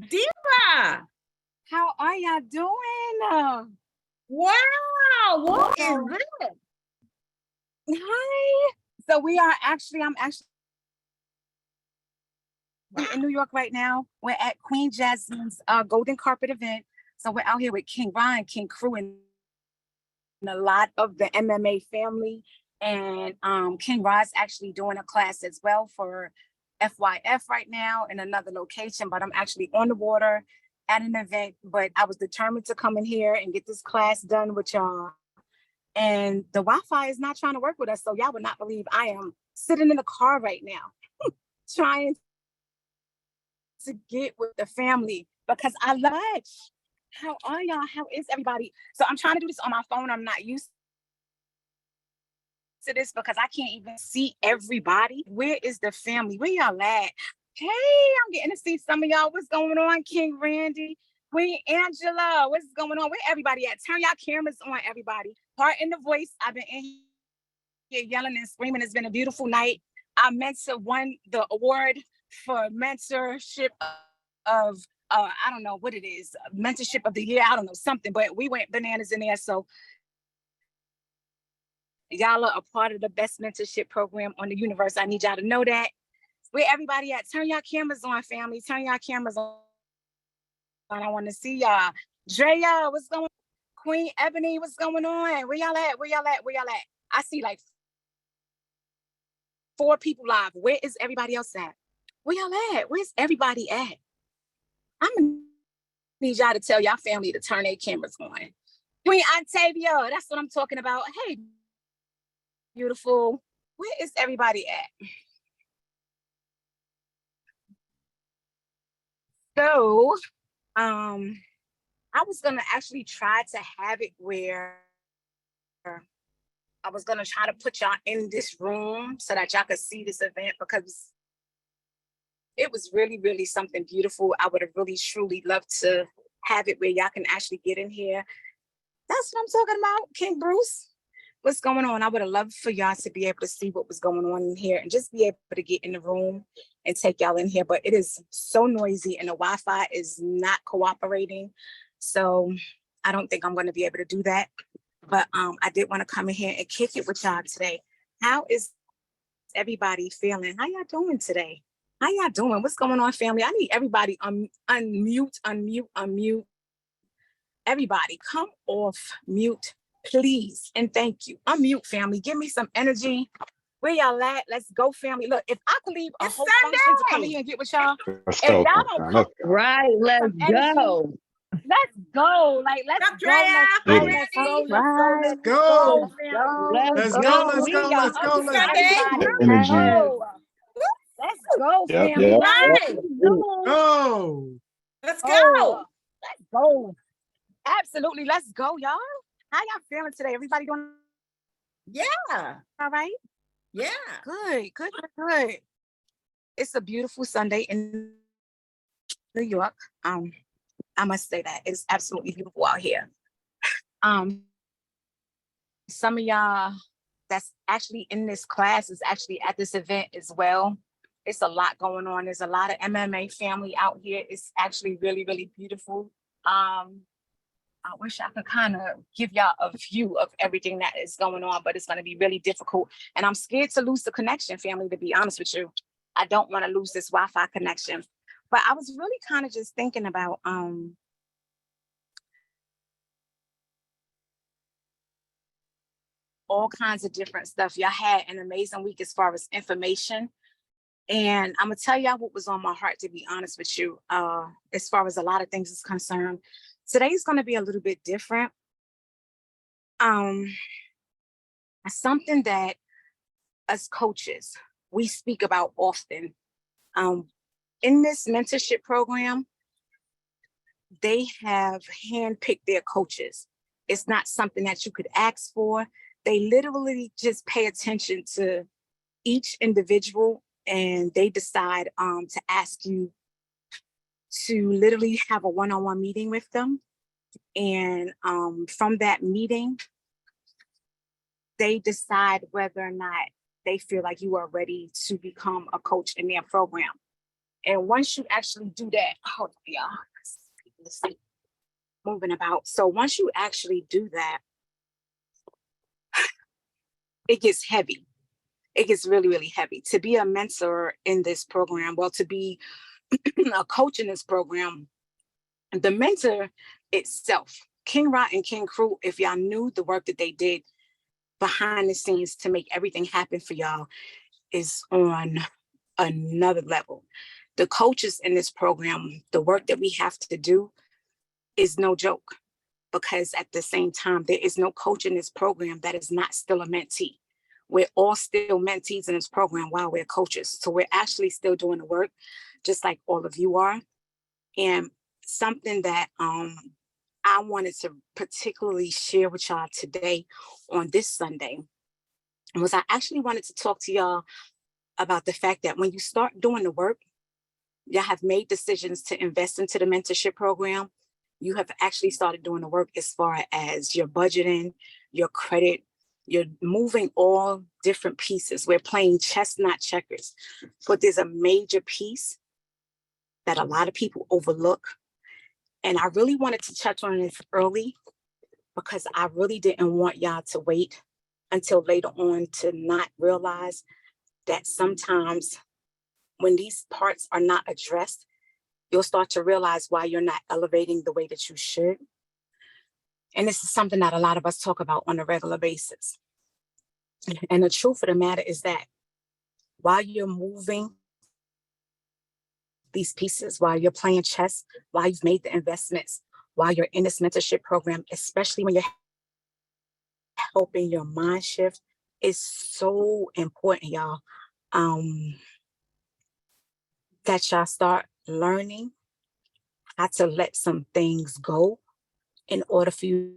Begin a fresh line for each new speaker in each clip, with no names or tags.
Diva,
How are y'all doing?
wow, what is
So,
this?
hi. So I'm actually
Wow.
in New York right now. We're at Queen Jasmine's Golden Carpet event. So we're out here with King Ryan, King Crew, and a lot of the MMA family. And King Rod's actually doing a class as well for FYF right now in another location, but I'm actually on the water at an event. But I was determined to come in here and get this class done with y'all. And the Wi-Fi is not trying to work with us. So y'all would not believe I am sitting in the car right now trying to get with the family because I love it. How are y'all? How is everybody? So I'm trying to do this on my phone. I'm not used to this because I can't even see everybody. Where is the family? Where y'all at? Hey, I'm getting to see some of y'all. What's going on, King Randy? Queen Angela, what's going on? Where everybody at? Turn y'all cameras on, everybody. Pardon the voice. I've been in here yelling and screaming. It's been a beautiful night. I won the award for mentorship of I don't know what it is, mentorship of the year. I don't know something, but we went bananas in there. So y'all are a part of the best mentorship program on the universe. I need y'all to know that. Where everybody at? Turn y'all cameras on, family. Turn y'all cameras on. I want to see y'all. Drea, what's going on? Queen Ebony, what's going on? Where y'all at? Where y'all at? Where y'all at? I see like 4 people live. Where is everybody else at? Where y'all at? Where's everybody at? I'm gonna need y'all to tell y'all family to turn their cameras on. Queen Octavia, that's what I'm talking about. Hey, beautiful. Where is everybody at? So, I was gonna actually try to have it where I was gonna try to put y'all in this room so that y'all could see this event because it was really, really something beautiful. I would have really, truly loved to have it where y'all can actually get in here. That's what I'm talking about, King Bruce. What's going on? I would have loved for y'all to be able to see what was going on in here and just be able to get in the room and take y'all in here. But it is so noisy and the Wi-Fi is not cooperating. So I don't think I'm going to be able to do that. But I did want to come in here and kick it with y'all today. How is everybody feeling? How y'all doing today? How y'all doing? What's going on, family? I need everybody unmute. Everybody, come off mute, please, and thank you. Unmute, family. Give me some energy. Where y'all at? Let's go, family. Look, if I could leave a
It's
whole function to come in here and get with y'all,
Let's
if
go,
y'all don't
sunshine.
come
Let's go.
right. Let's
some energy,
go.
let's go. Like, let's
Up,
go,
Drea.
let's
Did
go,
it.
let's
Ready?
go, let's go,
Right.
let's
Go.
go,
Let's
family.
go.
Let's go.
Go.
Let's
We
go.
are
Let's
up
go.
Happy
to
Let's go.
Sunday.
everybody.
The
Let's
energy.
go. Let's go,
Yep,
family.
yep.
Let's
Right.
go.
Go.
Let's
Oh,
go.
let's go. Absolutely. Let's go, y'all. How y'all feeling today? Everybody doing
Yeah.
all right?
Yeah.
Good, good, good. It's a beautiful Sunday in New York. I must say that it's absolutely beautiful out here. Some of y'all that's actually in this class is actually at this event as well. It's a lot going on. There's a lot of MMA family out here. It's actually really, really beautiful. I wish I could kind of give y'all a view of everything that is going on, but it's going to be really difficult. And I'm scared to lose the connection, family, to be honest with you. I don't want to lose this Wi-Fi connection. But I was really kind of just thinking about all kinds of different stuff. Y'all had an amazing week as far as information. And I'm gonna tell y'all what was on my heart, to be honest with you, as far as a lot of things is concerned. Today's gonna be a little bit different. Um, Something that us coaches, we speak about often. In this mentorship program, they have handpicked their coaches. It's not something that you could ask for. They literally just pay attention to each individual and they decide to ask you to literally have a one-on-one meeting with them. And from that meeting, they decide whether or not they feel like you are ready to become a coach in their program. And once you actually do that, hold on, y'all. Let's see. Moving about. So once you actually do that, it gets heavy. It gets really, really heavy. To be a mentor in this program, well, to be a coach in this program, the mentor itself, King Rod and King Crew, if y'all knew the work that they did behind the scenes to make everything happen for y'all, is on another level. The coaches in this program, the work that we have to do is no joke, because at the same time, there is no coach in this program that is not still a mentee. We're all still mentees in this program while we're coaches. So we're actually still doing the work, just like all of you are. And something that I wanted to particularly share with y'all today on this Sunday was I actually wanted to talk to y'all about the fact that when you start doing the work, y'all have made decisions to invest into the mentorship program. You have actually started doing the work as far as your budgeting, your credit, you're moving all different pieces. We're playing chess, not checkers. But there's a major piece that a lot of people overlook. And I really wanted to touch on this early because I really didn't want y'all to wait until later on to not realize that sometimes when these parts are not addressed, you'll start to realize why you're not elevating the way that you should. And this is something that a lot of us talk about on a regular basis. And the truth of the matter is that while you're moving these pieces, while you're playing chess, while you've made the investments, while you're in this mentorship program, especially when you're helping your mind shift, is so important, y'all, that y'all start learning how to let some things go in order for you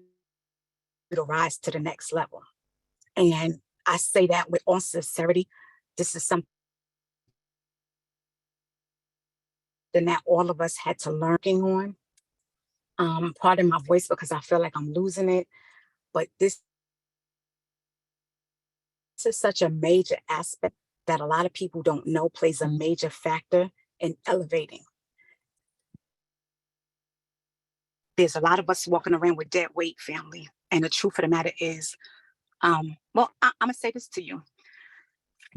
to rise to the next level. And I say that with all sincerity. This is something that all of us had to learn on. Pardon my voice because I feel like I'm losing it, but this is such a major aspect that a lot of people don't know plays a major factor in elevating. There's a lot of us walking around with dead weight, family. And the truth of the matter is, I'm gonna say this to you.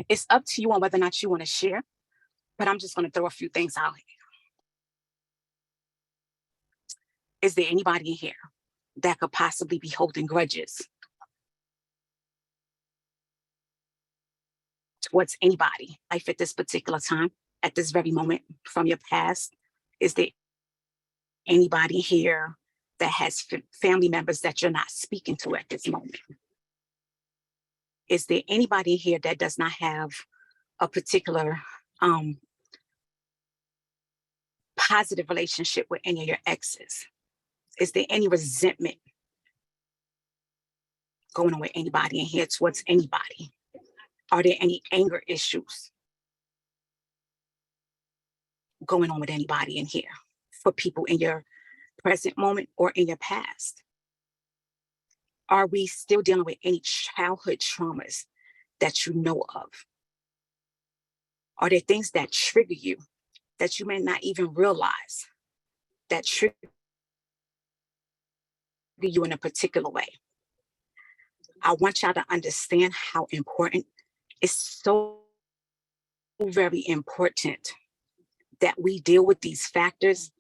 It's up to you on whether or not you want to share, but I'm just gonna throw a few things out here. Is there anybody in here that could possibly be holding grudges towards anybody life at this particular time, at this very moment from your past? Is there anybody here that has family members that you're not speaking to at this moment? Is there anybody here that does not have a particular positive relationship with any of your exes? Is there any resentment going on with anybody in here towards anybody? Are there any anger issues going on with anybody in here for people in your present moment or in your past? Are we still dealing with any childhood traumas that you know of? Are there things that trigger you that you may not even realize that trigger you in a particular way? I want y'all to understand how important, it's so very important that we deal with these factors,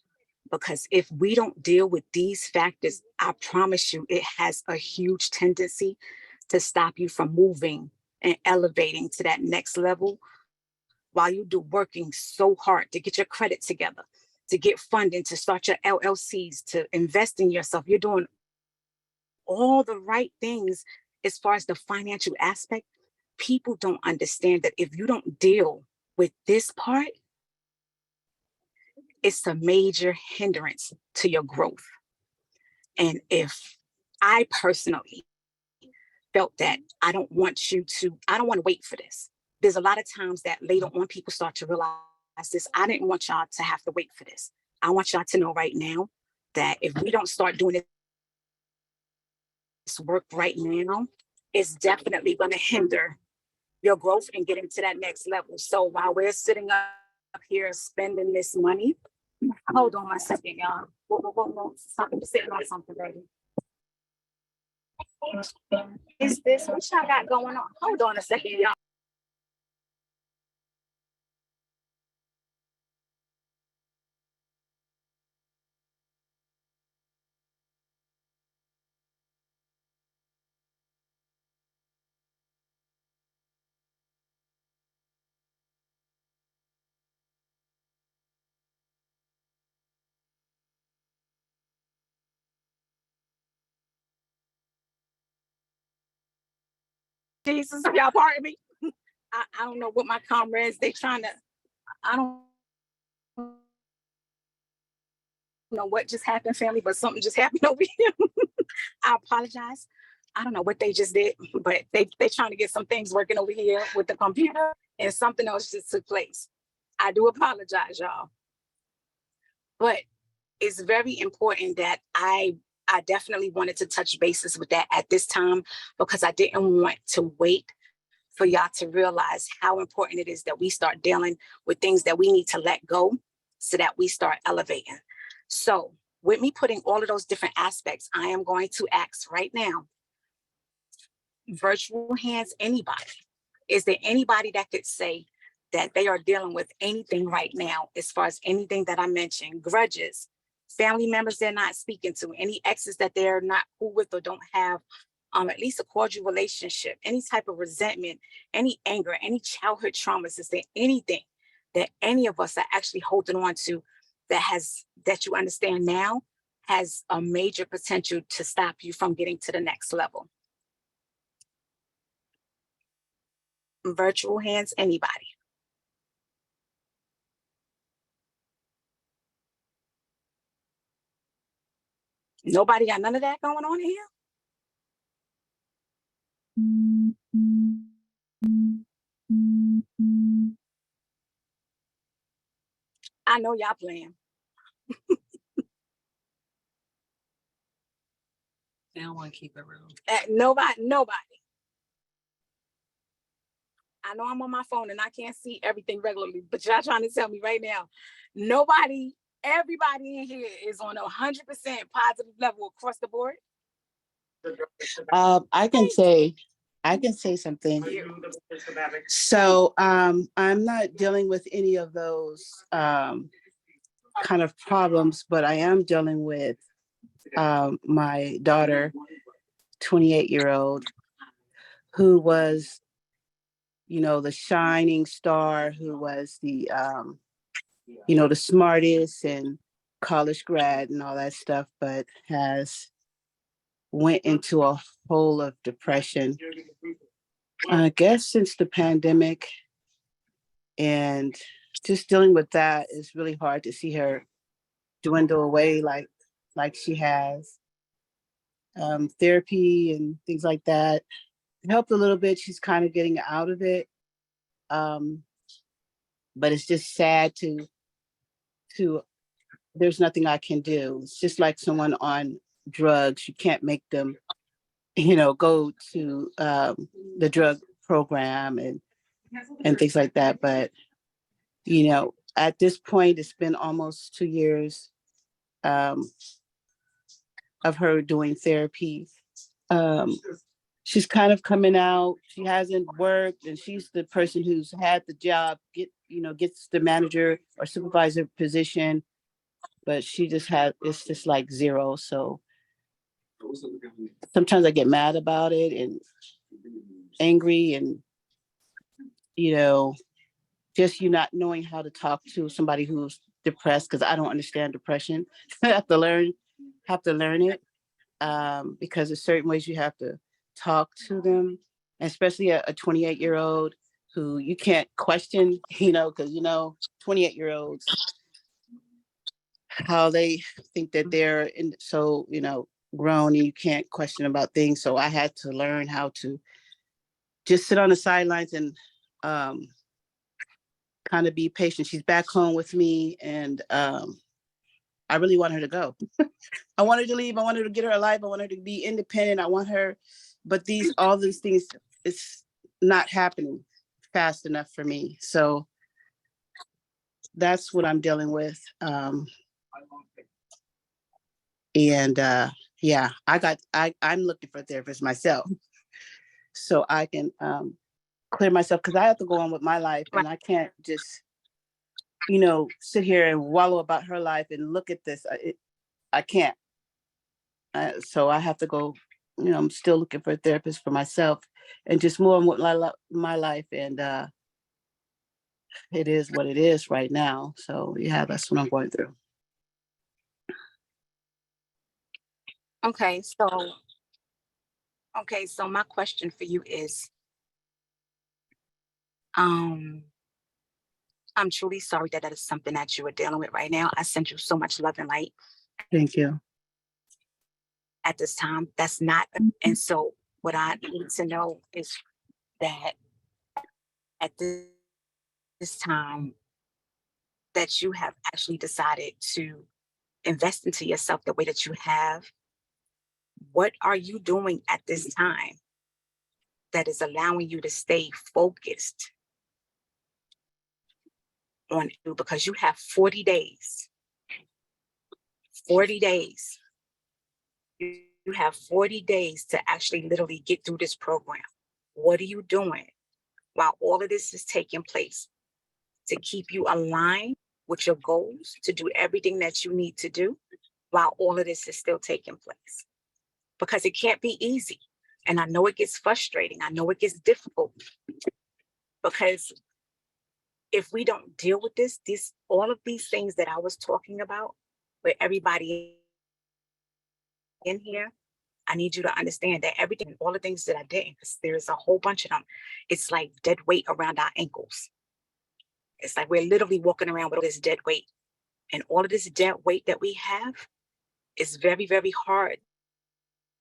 because if we don't deal with these factors, I promise you, it has a huge tendency to stop you from moving and elevating to that next level while you do working so hard to get your credit together, to get funding, to start your LLCs, to invest in yourself. You're doing all the right things as far as the financial aspect. People don't understand that if you don't deal with this part, it's a major hindrance to your growth. And if I personally felt that I don't want to wait for this. There's a lot of times that later on people start to realize this. I didn't want y'all to have to wait for this. I want y'all to know right now that if we don't start doing this work right now, it's definitely going to hinder your growth and getting to that next level. So while we're sitting up here spending this money. Hold on one second, y'all. Whoa. Something sitting on something, baby. Is this what y'all got going on? Hold on a second, y'all. Jesus, y'all pardon me. I don't know what my comrades, they trying to, I don't know what just happened, family, but something just happened over here. I apologize. I don't know what they just did, but they trying to get some things working over here with the computer, and something else just took place. I do apologize, y'all. But it's very important that I definitely wanted to touch bases with that at this time, because I didn't want to wait for y'all to realize how important it is that we start dealing with things that we need to let go so that we start elevating. So with me putting all of those different aspects, I am going to ask right now, virtual hands, anybody. Is there anybody that could say that they are dealing with anything right now, as far as anything that I mentioned, grudges, family members they're not speaking to, any exes that they're not cool with or don't have at least a cordial relationship, any type of resentment, any anger, any childhood traumas? Is there anything that any of us are actually holding on to that you understand now has a major potential to stop you from getting to the next level? Virtual hands, anybody? Nobody got none of that going on here? I know y'all playing.
They don't want to keep it real.
Nobody. I know I'm on my phone and I can't see everything regularly, but y'all trying to tell me right now, everybody in here is on 100% positive level across the board.
I can say something. So I'm not dealing with any of those kind of problems, but I am dealing with my daughter, 28-year-old, who was, the shining star, who was the smartest and college grad and all that stuff, but has went into a hole of depression, I guess, since the pandemic. And just dealing with that is really hard to see her dwindle away like she has. Therapy and things like that helped a little bit. She's kind of getting out of it. But it's just sad to there's nothing I can do. It's just like someone on drugs. You can't make them, go to the drug program and things like that. But, at this point, it's been almost 2 years of her doing therapy. She's kind of coming out. She hasn't worked, and she's the person who's had the job, gets the manager or supervisor position, but it's just like zero. So sometimes I get mad about it and angry, and just you not knowing how to talk to somebody who's depressed, because I don't understand depression. I have to learn it, because there's certain ways you have to talk to them, especially a 28-year-old who you can't question, because 28-year-olds, how they think that they're grown, and you can't question about things. So I had to learn how to just sit on the sidelines and kind of be patient. She's back home with me, and I really want her to go. I want her to leave. I want her to get her a life. I want her to be independent. I want her, but all these things, it's not happening fast enough for me. So that's what I'm dealing with. And yeah, I'm looking for a therapist myself so I can clear myself, because I have to go on with my life,
Right.
and I can't just, sit here and wallow about her life and look at this. I can't. So I have to go. I'm still looking for a therapist for myself and just move on with my life. And it is what it is right now. So yeah, that's what I'm going through.
Okay, so my question for you is, I'm truly sorry that is something that you are dealing with right now. I send you so much love and light
Thank you.
at this time. That's not, and so what I need to know is that at this time that you have actually decided to invest into yourself the way that you have, what are you doing at this time that is allowing you to stay focused on you? Because you have 40 days. 40 days. You have 40 days to actually literally get through this program. What are you doing while all of this is taking place to keep you aligned with your goals, to do everything that you need to do while all of this is still taking place? Because it can't be easy. And I know it gets frustrating. I know it gets difficult, because if we don't deal with this, all of these things that I was talking about, where everybody in here, I need you to understand that everything, all the things that I did, because there's a whole bunch of them, it's like dead weight around our ankles. It's like we're literally walking around with all this dead weight. And all of this dead weight that we have is very, very hard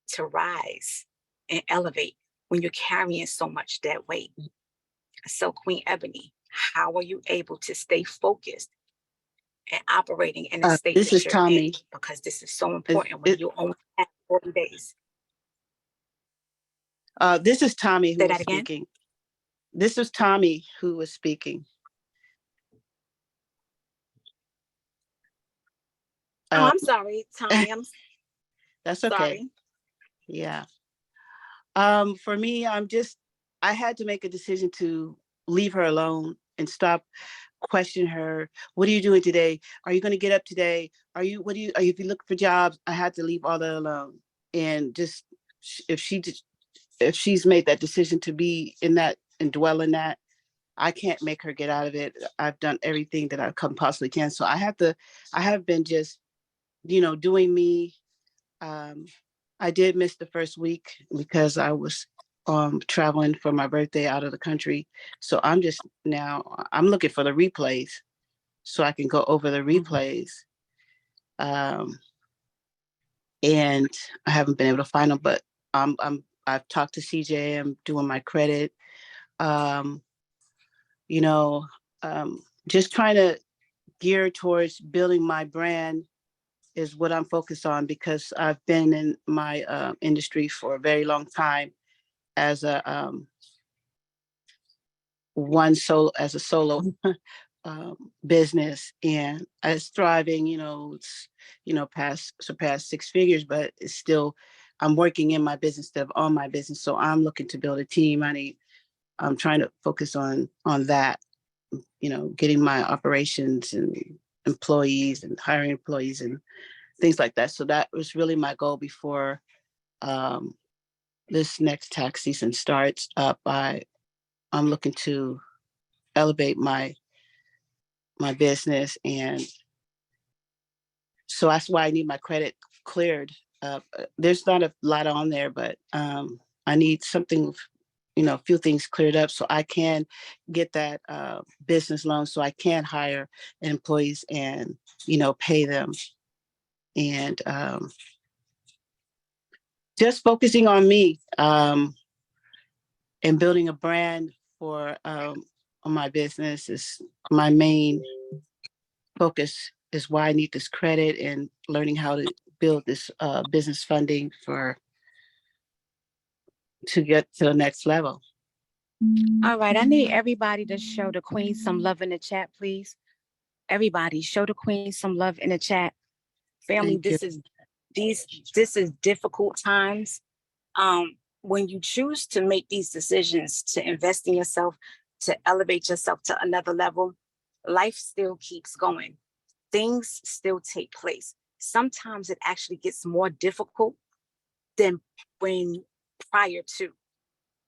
to rise and elevate when you're carrying so much dead weight. So, Queen Ebony, how are you able to stay focused and operating in the state
This
that
is
you're in?
Tommy.
Because this is so important when you only have 40 days.
This is Tommy who
Say
was
that again.
speaking. This is Tommy who was speaking.
Oh, I'm sorry, Tommy. I'm
That's okay.
sorry.
Yeah. For me, I had to make a decision to leave her alone and stop questioning her. What are you doing today? Are you going to get up today? Are you if you look for jobs? I had to leave all that alone. And just, if she's made that decision to be in that and dwell in that, I can't make her get out of it. I've done everything that I possibly can. So I have been just, doing me. I did miss the first week because I was traveling for my birthday out of the country. So I'm looking for the replays so I can go over the replays. And I haven't been able to find them, but I've talked to CJ. I'm doing my credit. Um, you know, just trying to gear towards building my brand is what I'm focused on, because I've been in my industry for a very long time as a as a solo business, and it's thriving. It's surpassed six figures, but it's still, I'm working in my business instead of on my business. So I'm looking to build a team. I'm trying to focus on that. Getting my operations and employees and hiring employees and things like that. So that was really my goal before this next tax season starts up. I'm looking to elevate my business, and so that's why I need my credit cleared. There's not a lot on there, but I need something, a few things cleared up so I can get that business loan, so I can hire employees and pay them, and just focusing on me and building a brand for my business is my main focus, is why I need this credit, and learning how to build this business funding to get to the next level.
All right. I need everybody to show the Queen some love in the chat, please. Everybody, show the queen some love in the chat. Family,
Thank you.
this is difficult times. When you choose to make these decisions to invest in yourself, to elevate yourself to another level, life still keeps going. Things still take place. Sometimes it actually gets more difficult than when prior to.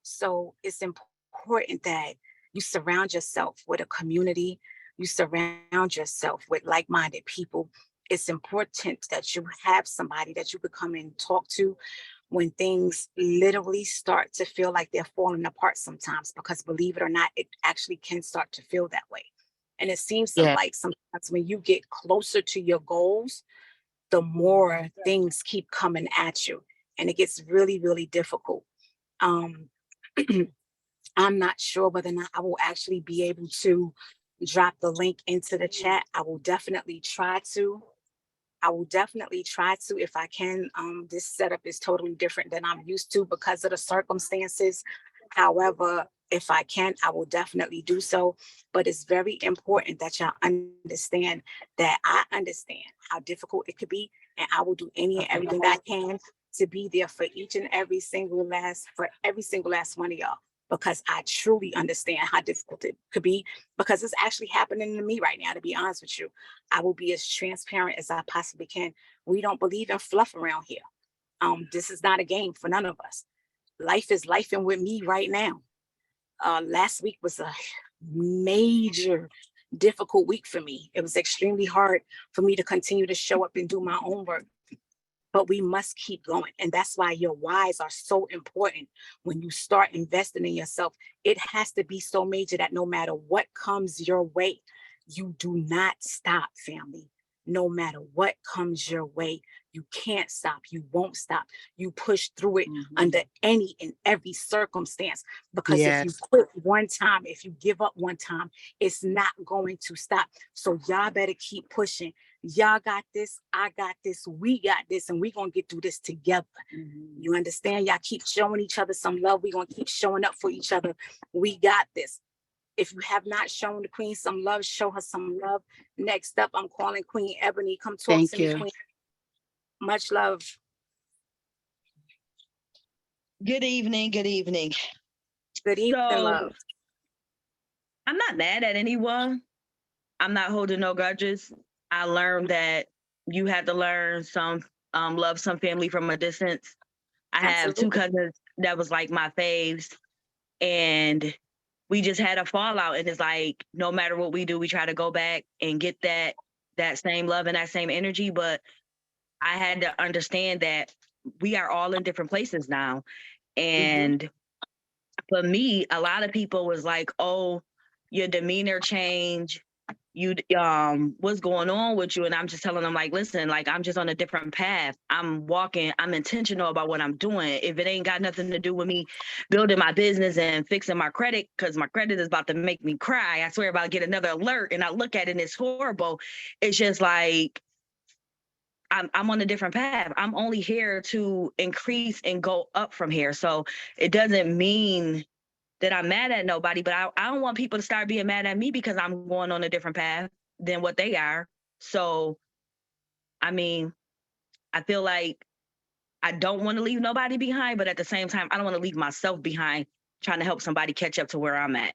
So it's important that you surround yourself with a community, you surround yourself with like minded people. It's important that you have somebody that you could come and talk to when things literally start to feel like they're falling apart sometimes, because believe it or not, it actually can start to feel that way. And it seems
Yeah.
like sometimes when you get closer to your goals, the more things keep coming at you and it gets really, really difficult. Um, I'm not sure whether or not I will actually be able to drop the link into the chat. I will definitely try to. I will definitely try to if I can. This setup is totally different than I'm used to because of the circumstances. However, if I can, I will definitely do so. But it's very important that y'all understand that I understand how difficult it could be, and I will do any and everything I can to be there for each and every single last for every single last one of y'all, because I truly understand how difficult it could be, because it's actually happening to me right now, to be honest with you. I will be as transparent as I possibly can. We don't believe in fluff around here. This is not a game for none of us. Life is lifing with me right now. Last week was a major difficult week for me. It was extremely hard for me to continue to show up and do my own work. But we must keep going. And that's why your whys are so important. When you start investing in yourself, it has to be so major that no matter what comes your way, you do not stop, family. No matter what comes your way, you can't stop. You won't stop. You push through it under any and every circumstance. Because if you
Yes.
quit one time, if you give up one time, it's not going to stop. So y'all better keep pushing. Y'all got this, I got this, we got this, and we're gonna get through this together. You understand? Y'all keep showing each other some love. We're gonna keep showing up for each other. We got this. If you have not shown the queen some love, show her some love. Next up, I'm calling Queen Ebony. Come talk
Thank
to me,
you.
Queen. Much love.
Good evening. Good evening.
Good evening,
So
love.
I'm not mad at anyone. I'm not holding no grudges. I learned that you had to learn some love some family from a distance. I have two
Absolutely.
cousins that was like my faves, and we just had a fallout. And it's like no matter what we do, we try to go back and get that same love and that same energy. But I had to understand that we are all in different places now. And for me, a lot of people was like, "Oh, your demeanor changed. You what's going on with you?" And I'm just telling them like, "Listen, like I'm just on a different path. I'm walking. I'm intentional about what I'm doing. If it ain't got nothing to do with me building my business and fixing my credit, because my credit is about to make me cry. I swear about to get another alert, and I look at it and it's horrible. It's just like." I'm on a different path. I'm only here to increase and go up from here. So it doesn't mean that I'm mad at nobody, but I don't want people to start being mad at me because I'm going on a different path than what they are. So, I mean, I feel like I don't want to leave nobody behind, but at the same time, I don't want to leave myself behind trying to help somebody catch up to where I'm at.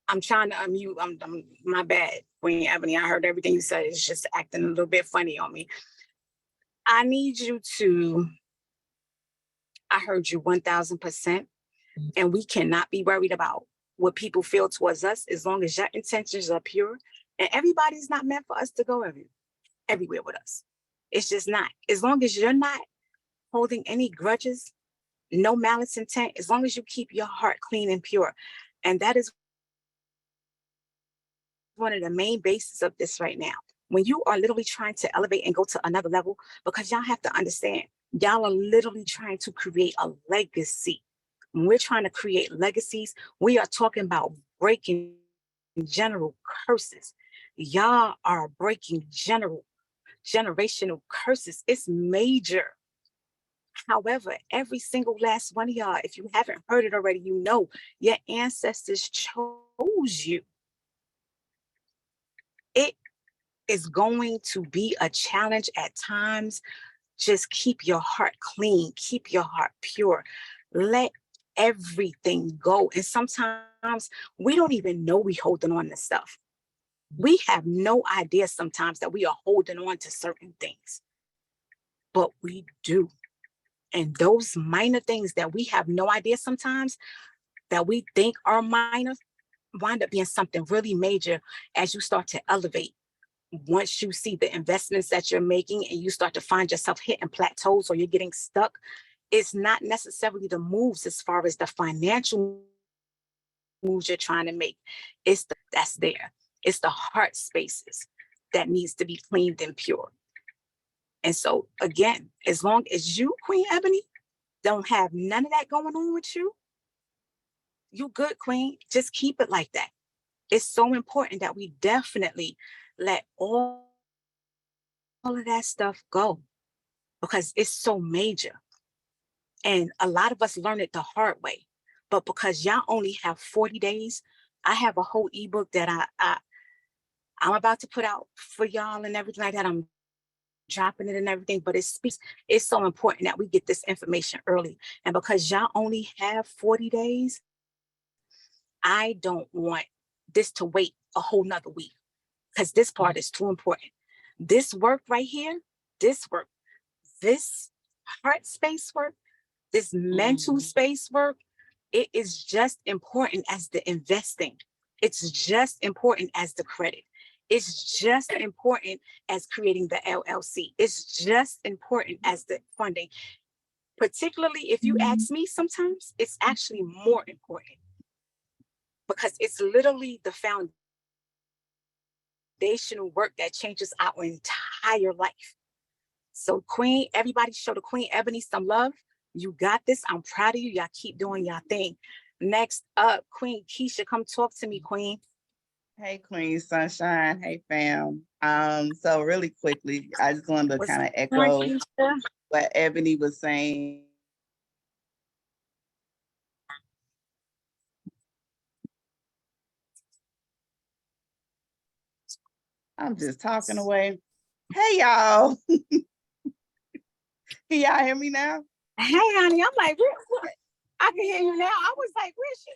I'm trying to unmute. I'm my bad, Queen Ebony. I heard everything you said. It's just acting a little bit funny on me. I need you to. I heard you 1000%, and we cannot be worried about what people feel towards us as long as your intentions are pure. And everybody's not meant for us to go everywhere with us. It's just not. As long as you're not holding any grudges, no malice intent, as long as you keep your heart clean and pure. And that is one of the main bases of this right now. When you are literally trying to elevate and go to another level, because y'all have to understand, y'all are literally trying to create a legacy. When we're trying to create legacies, we are talking about breaking general curses. Y'all are breaking general generational curses. It's major. However, every single last one of y'all, if you haven't heard it already, you know your ancestors chose you. It is going to be a challenge at times. Just keep your heart clean, keep your heart pure. Let everything go. And sometimes we don't even know we holding on to stuff. We have no idea sometimes that we are holding on to certain things, but we do. And those minor things that we have no idea sometimes that we think are minor wind up being something really major as you start to elevate. Once you see the investments that you're making and you start to find yourself hitting plateaus or you're getting stuck, it's not necessarily the moves as far as the financial moves you're trying to make. That's there. It's the heart spaces that needs to be cleaned and pure. And so again, as long as you, Queen Ebony, don't have none of that going on with you, you good, Queen. Just keep it like that. It's so important that we definitely let all of that stuff go because it's so major. And a lot of us learn it the hard way. But because y'all only have 40 days, I have a whole ebook that I'm about to put out for y'all and everything like that. I'm dropping it and everything, but it's so important that we get this information early. And because y'all only have 40 days, I don't want this to wait a whole nother week because this part is too important. This work right here, this work, this heart space work, this mental space work, it is just important as the investing. It's just important as the credit. It's just important as creating the LLC. It's just important as the funding. Particularly if you ask me sometimes, it's actually more important because it's literally the foundational work that changes our entire life. So Queen, everybody show the Queen Ebony some love. You got this. I'm proud of you. Y'all keep doing y'all thing. Next up, Queen Keisha, come talk to me, Queen.
Hey, Queen Sunshine. Hey, fam. So really quickly, I just wanted to
What's
kind of
going on,
echo
Keisha?
what Ebony was saying. I'm just talking away. Hey, y'all. Can y'all hear me now?
Hey, honey. I'm like, what? I can hear you now. I was like, where's she?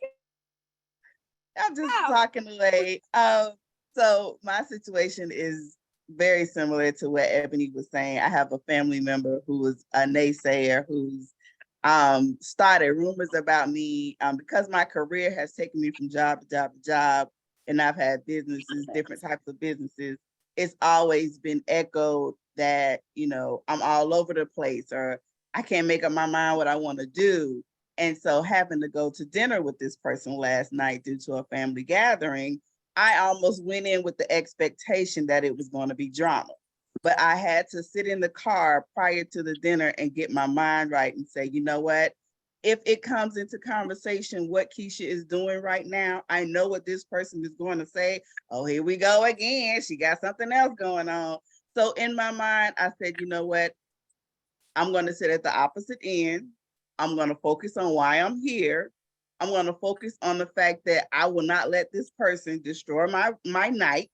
I'm just
Wow.
talking away. So my situation is very similar to what Ebony was saying. I have a family member who was a naysayer who's started rumors about me because my career has taken me from job to job to job, and I've had businesses, different types of businesses. It's always been echoed that, I'm all over the place or I can't make up my mind what I want to do. And so having to go to dinner with this person last night due to a family gathering, I almost went in with the expectation that it was going to be drama. But I had to sit in the car prior to the dinner and get my mind right and say, you know what? If it comes into conversation, what Keisha is doing right now, I know what this person is going to say. Oh, here we go again. She got something else going on. So in my mind, I said, you know what? I'm going to sit at the opposite end. I'm going to focus on why I'm here. I'm going to focus on the fact that I will not let this person destroy my night.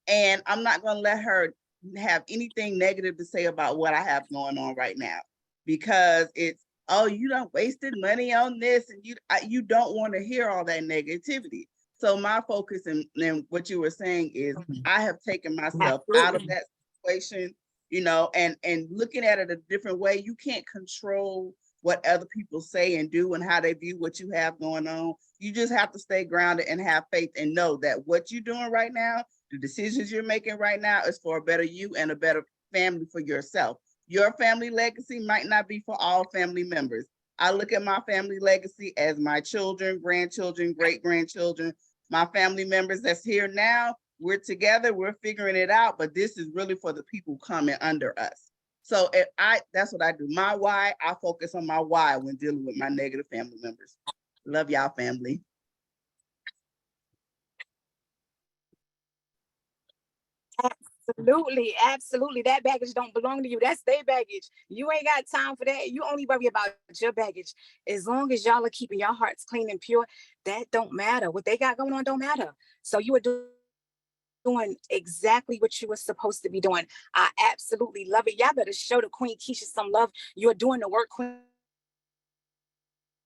And I'm not going to let her have anything negative to say about what I have going on right now, because it's, oh, you done wasted money on this, and you don't want to hear all that negativity. So my focus and what you were saying is I have taken myself out of that situation, and looking at it a different way. You can't control what other people say and do and how they view what you have going on. You just have to stay grounded and have faith and know that what you're doing right now, the decisions you're making right now, is for a better you and a better family for yourself. Your family legacy might not be for all family members. I look at my family legacy as my children, grandchildren, great-grandchildren, my family members that's here now. We're together, we're figuring it out, but this is really for the people coming under us. So that's what I do. My why, I focus on my why when dealing with my negative family members. Love y'all, family.
Absolutely, absolutely. That baggage don't belong to you. That's their baggage. You ain't got time for that. You only worry about your baggage. As long as y'all are keeping your hearts clean and pure, that don't matter. What they got going on don't matter. So you are doing exactly what you were supposed to be doing. I absolutely love it. Y'all better show the Queen Keisha some love. You're doing the work, Queen.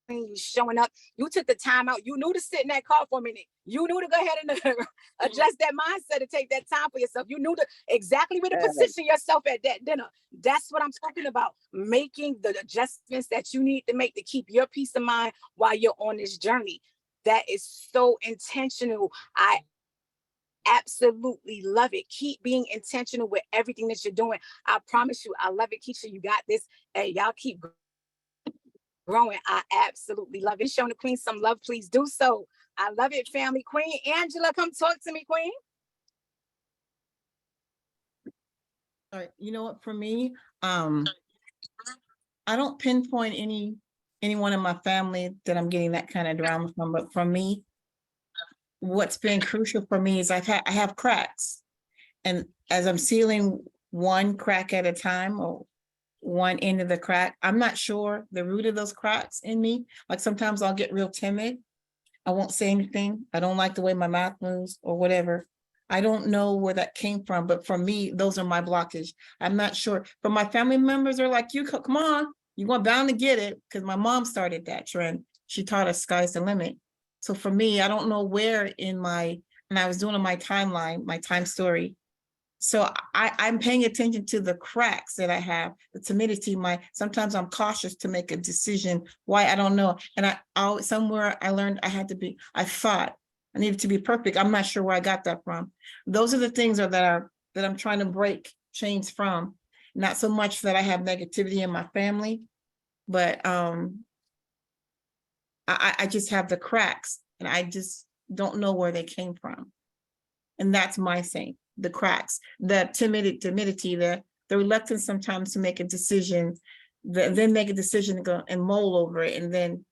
You showing up. You took the time out. You knew to sit in that car for a minute. You knew to go ahead and adjust that mindset to take that time for yourself. You knew exactly where to position yourself at that dinner. That's what I'm talking about. Making the adjustments that you need to make to keep your peace of mind while you're on this journey. That is so intentional. I absolutely love it. Keep being intentional with everything that you're doing. I promise you, I love it, Keisha. You got this. Hey, y'all keep growing. I absolutely love it. Showing the Queen some love, please do so. I love it, family. Queen Angela, come talk to me, Queen.
All right, you know what, for me, I don't pinpoint anyone in my family that I'm getting that kind of drama from, but for me, what's been crucial for me is I have cracks, and as I'm sealing one crack at a time or one end of the crack, I'm not sure the root of those cracks in me. Like sometimes I'll get real timid. I won't say anything. I don't like the way my mouth moves or whatever. I don't know where that came from, but for me, those are my blockage. I'm not sure. But my family members are like, you come on, you're going bound to get it, because my mom started that trend. She taught us sky's the limit. So for me, I don't know where and I was doing my timeline, my time story. So I'm paying attention to the cracks that I have, the timidity. Sometimes I'm cautious to make a decision. Why? I don't know. And somewhere I learned I thought I needed to be perfect. I'm not sure where I got that from. Those are the things that I'm trying to break chains from. Not so much that I have negativity in my family, but I just have the cracks, and I just don't know where they came from. And that's my thing. The cracks, the timidity, the reluctance sometimes to make a decision, then make a decision to go and mull over it. And then,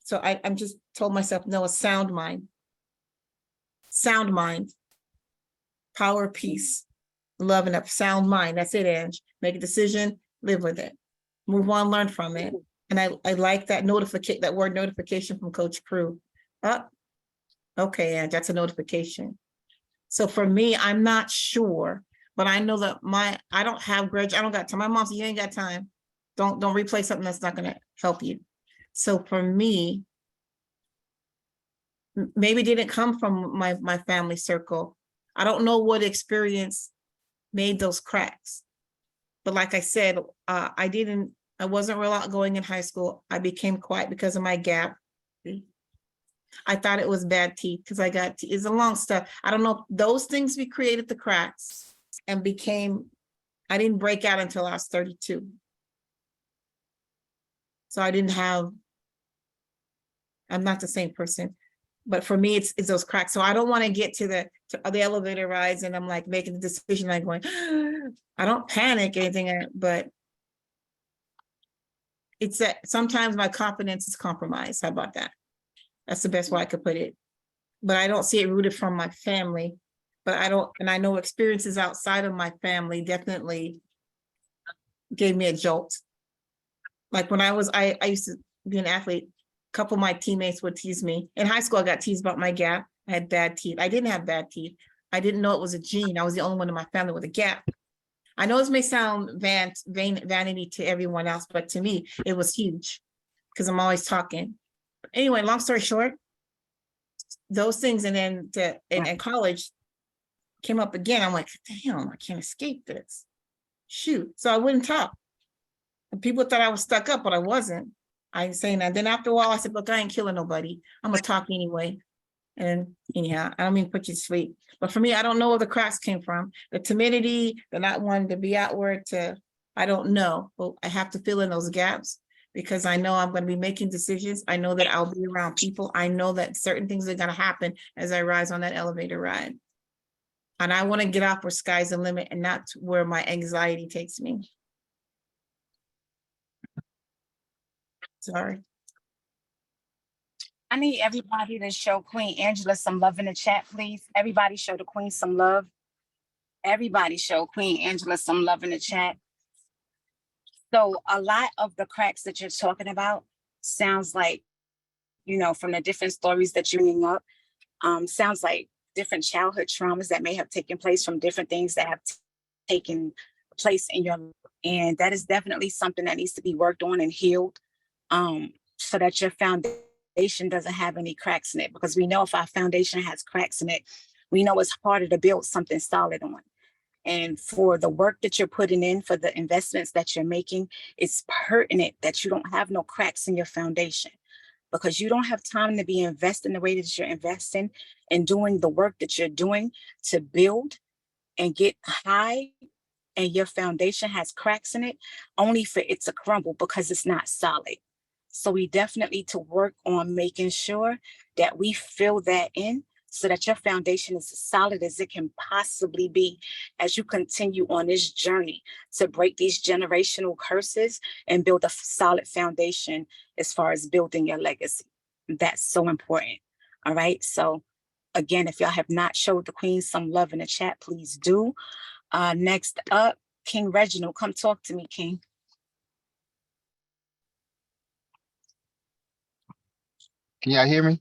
so I'm just told myself, no, a sound mind, power, peace, love, and a sound mind. That's it, Ange. Make a decision, live with it, move on, learn from it. And I like that word notification from Coach Prue. Okay, Ange, that's a notification. So for me, I'm not sure, but I know that I don't have grudge. I don't got time. My mom said, you ain't got time. Don't replay something that's not going to help you. So for me, maybe it didn't come from my family circle. I don't know what experience made those cracks. But like I said, I wasn't real outgoing in high school. I became quiet because of my gap. I thought it was bad teeth because I got teeth. It's a long stuff. I don't know. Those things created the cracks and I didn't break out until I was 32. So I'm not the same person, but for me, it's those cracks. So I don't want to get to the elevator rides and I'm like making the decision, like going, I don't panic or anything, but it's that sometimes my confidence is compromised. How about that? That's the best way I could put it. But I don't see it rooted from my family. But I know experiences outside of my family definitely gave me a jolt. Like when I used to be an athlete, a couple of my teammates would tease me. In high school, I got teased about my gap. I had bad teeth. I didn't have bad teeth. I didn't know it was a gene. I was the only one in my family with a gap. I know this may sound vanity to everyone else, but to me, it was huge because I'm always talking. Anyway, long story short, those things, and then in college came up again. I'm like, damn, I can't escape this. Shoot. So I wouldn't talk. And people thought I was stuck up, but I wasn't. I ain't saying that. Then after a while, I said, look, I ain't killing nobody. I'm gonna talk anyway. And anyhow, I don't mean to put you to sleep. But for me, I don't know where the cracks came from. The timidity, the not wanting to be outward, I don't know. But I have to fill in those gaps because I know I'm going to be making decisions. I know that I'll be around people. I know that certain things are going to happen as I rise on that elevator ride. And I want to get off where sky's the limit and not where my anxiety takes me. Sorry.
I need everybody to show Queen Angela some love in the chat, please. Everybody show the Queen some love. Everybody show Queen Angela some love in the chat. So a lot of the cracks that you're talking about sounds like, you know, from the different stories that you're bringing up, sounds like different childhood traumas that may have taken place from different things that have taken place in your life. And that is definitely something that needs to be worked on and healed, so that your foundation doesn't have any cracks in it. Because we know if our foundation has cracks in it, we know it's harder to build something solid on. And for the work that you're putting in, for the investments that you're making, it's pertinent that you don't have no cracks in your foundation, because you don't have time to be investing the way that you're investing and doing the work that you're doing to build and get high, and your foundation has cracks in it, only for it to crumble because it's not solid. So we definitely need to work on making sure that we fill that in so that your foundation is as solid as it can possibly be as you continue on this journey to break these generational curses and build a solid foundation as far as building your legacy. That's so important. All right. So again, if y'all have not showed the queen some love in the chat, please do. Next up, King Reginald, come talk to me, King.
Can y'all hear me?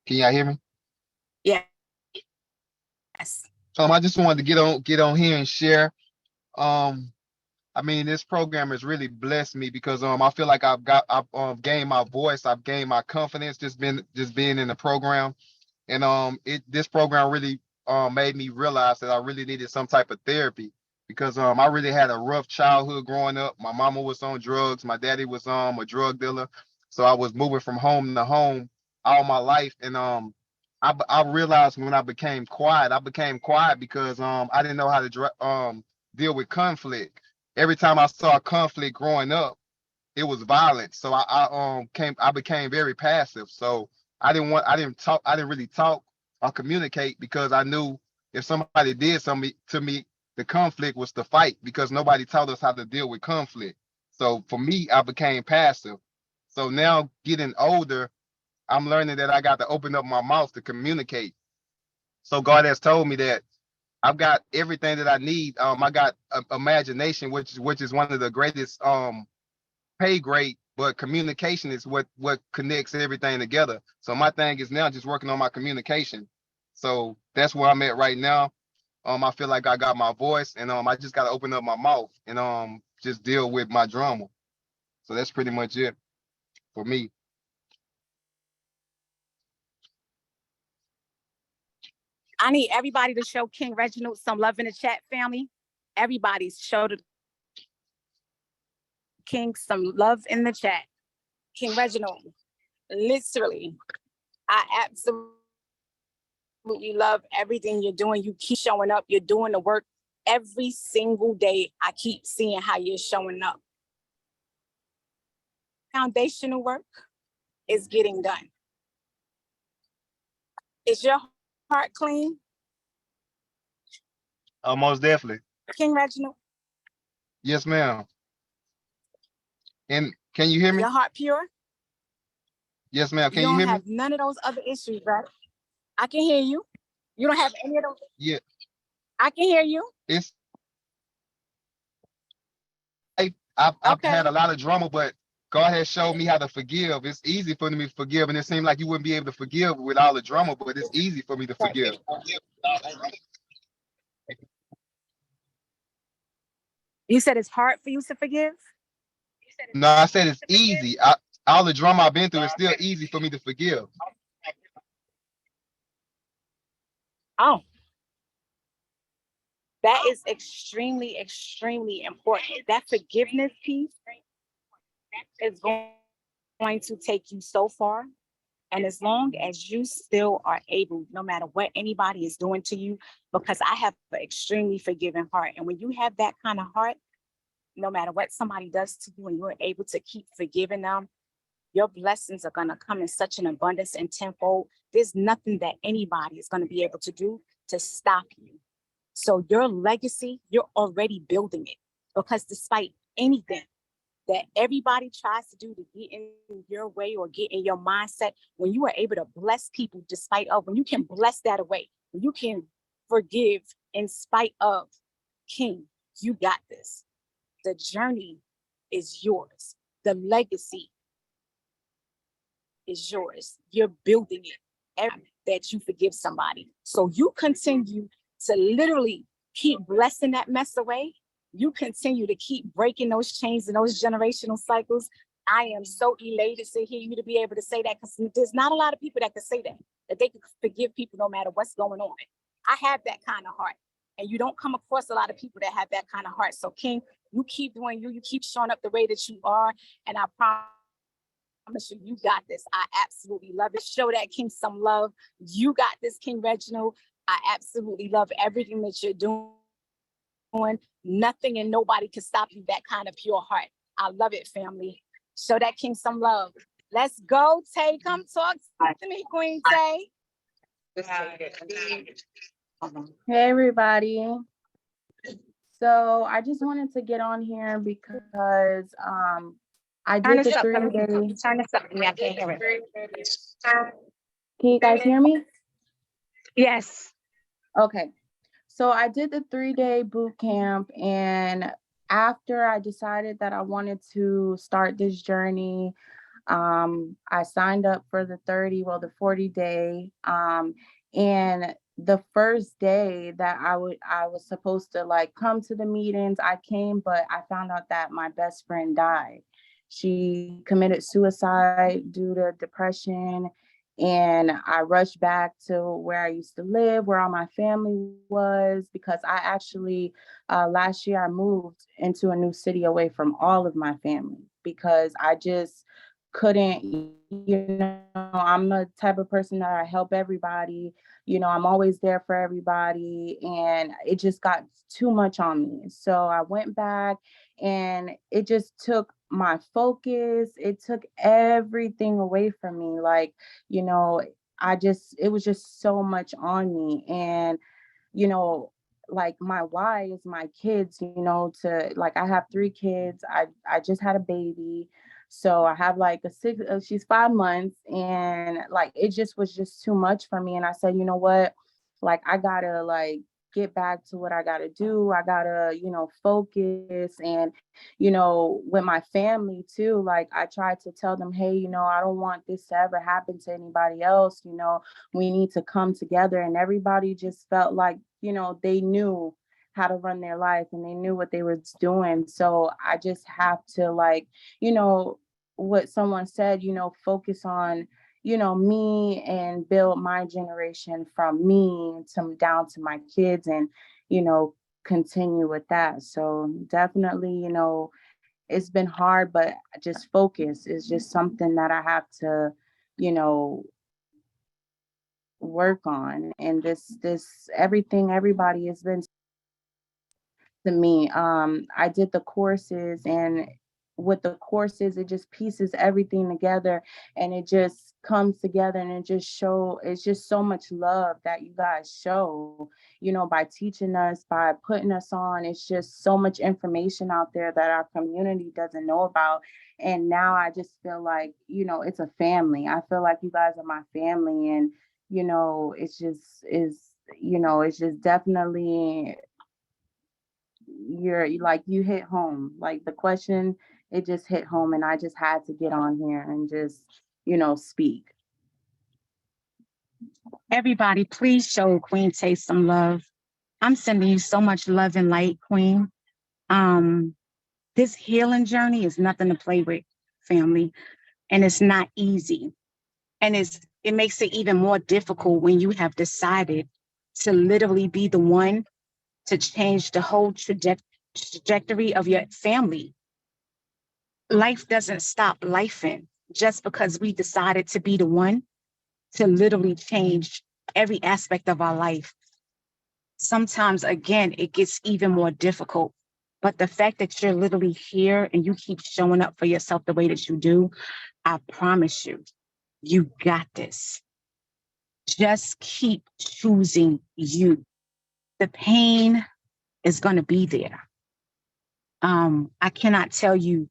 Can y'all hear me?
Yeah. Yes.
I just wanted to get on here and share. I mean, this program has really blessed me because I feel like I've gained my voice, I've gained my confidence just being in the program. And this program really made me realize that I really needed some type of therapy because I really had a rough childhood growing up. My mama was on drugs, my daddy was a drug dealer. So I was moving from home to home all my life. And I realized when I became quiet because I didn't know how to deal with conflict. Every time I saw conflict growing up, it was violent. So I became very passive. So I didn't really talk or communicate because I knew if somebody did something to me, the conflict was to fight because nobody taught us how to deal with conflict. So for me, I became passive. So now getting older, I'm learning that I got to open up my mouth to communicate. So God has told me that I've got everything that I need. I got imagination, which is one of the greatest pay grade, but communication is what connects everything together. So my thing is now just working on my communication. So that's where I'm at right now. I feel like I got my voice, and I just got to open up my mouth and just deal with my drama. So that's pretty much it for me.
I need everybody to show King Reginald some love in the chat, family. Everybody show the King some love in the chat. King Reginald, literally, I absolutely love everything you're doing. You keep showing up. You're doing the work every single day. I keep seeing how you're showing up. Foundational work is getting done. Is your heart clean,
Most definitely.
King Reginald?
Yes, ma'am. And can you hear me?
Your heart pure?
Yes, ma'am. Can
You
you
don't
hear me?
have none of those other issues, right? I can hear you. You don't have any of those.
Yeah.
I can hear you.
It's I've
Okay.
had a lot of drama, but God has showed me how to forgive. It's easy for me to forgive, and it seemed like you wouldn't be able to forgive with all the drama, but it's easy for me to forgive.
You said it's hard for you to forgive?
No, I said it's easy. All the drama I've been through, it's still easy for me to forgive.
Oh. That is extremely, extremely important. That forgiveness piece is going to take you so far. And as long as you still are able, no matter what anybody is doing to you, because I have an extremely forgiving heart. And when you have that kind of heart, no matter what somebody does to you and you're able to keep forgiving them, your blessings are going to come in such an abundance and tenfold. There's nothing that anybody is going to be able to do to stop you. So your legacy, you're already building it, because despite anything that everybody tries to do to get in your way or get in your mindset, when you are able to bless people despite of, when you can bless that away, when you can forgive in spite of. King, you got this. The journey is yours. The legacy is yours. You're building it every time that you forgive somebody. So you continue to literally keep blessing that mess away. You continue to keep breaking those chains and those generational cycles. I am so elated to hear you to be able to say that, because there's not a lot of people that can say that they can forgive people no matter what's going on. I have that kind of heart, and you don't come across a lot of people that have that kind of heart. So King, you keep doing you keep showing up the way that you are, and I promise you, you got this. I absolutely love it. Show that King some love. You got this, King Reginald. I absolutely love everything that you're doing. Nothing and nobody can stop you. That kind of pure heart. I love it, family. Show that King some love. Let's go, Tay. Come talk to me, Queen Tay.
Hey everybody. So I just wanted to get on here because I did the 3-day.
Turn this up for me. I can't hear it.
Can you guys hear me?
Yes.
Okay. So I did the 3-day boot camp, and after I decided that I wanted to start this journey, I signed up for the 40-day. And the first day that I was supposed to like come to the meetings, I came, but I found out that my best friend died. She committed suicide due to depression. And I rushed back to where I used to live, where all my family was, because I actually, last year I moved into a new city away from all of my family because I just couldn't, I'm the type of person that I help everybody. I'm always there for everybody, and it just got too much on me. So I went back, and it just took my focus. It took everything away from me. Like, it was just so much on me. And, like my why is my kids, I have 3 kids. I just had a baby. So I have like she's 5 months, and like, it just was just too much for me. And I said, you know what, like, I gotta like get back to what I gotta do. I gotta, focus. And, with my family too, like I tried to tell them, hey, I don't want this to ever happen to anybody else. We need to come together. And everybody just felt like, they knew how to run their life and they knew what they were doing. So I just have to like, what someone said, focus on, me, and build my generation from me to down to my kids, and, continue with that. So definitely, it's been hard, but just focus is just something that I have to, work on. And this everything everybody has been to me. I did the courses, and with the courses, it just pieces everything together, and it just comes together, and it's just so much love that you guys show, by teaching us, by putting us on. It's just so much information out there that our community doesn't know about. And now I just feel like, it's a family. I feel like you guys are my family, and, it's just definitely, you hit home. Like the question, it just hit home, and I just had to get on here and just, speak.
Everybody, please show Queen Tay some love. I'm sending you so much love and light, Queen. This healing journey is nothing to play with, family, and it's not easy. And it makes it even more difficult when you have decided to literally be the one to change the whole trajectory of your family. Life doesn't stop lifing just because we decided to be the one to literally change every aspect of our life. Sometimes, again, it gets even more difficult. But the fact that you're literally here and you keep showing up for yourself the way that you do, I promise you, you got this. Just keep choosing you. The pain is going to be there. I cannot tell you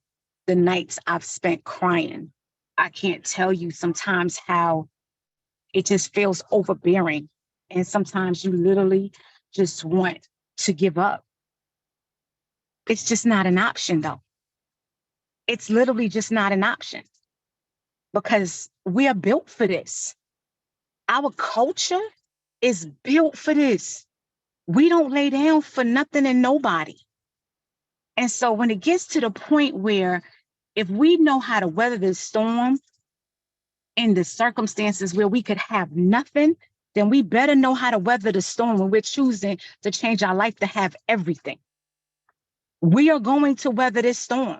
the nights I've spent crying. I can't tell you sometimes how it just feels overbearing. And sometimes you literally just want to give up. It's just not an option, though. It's literally just not an option because we are built for this. Our culture is built for this. We don't lay down for nothing and nobody. And so when it gets to the point where if we know how to weather this storm in the circumstances where we could have nothing, then we better know how to weather the storm when we're choosing to change our life to have everything. We are going to weather this storm.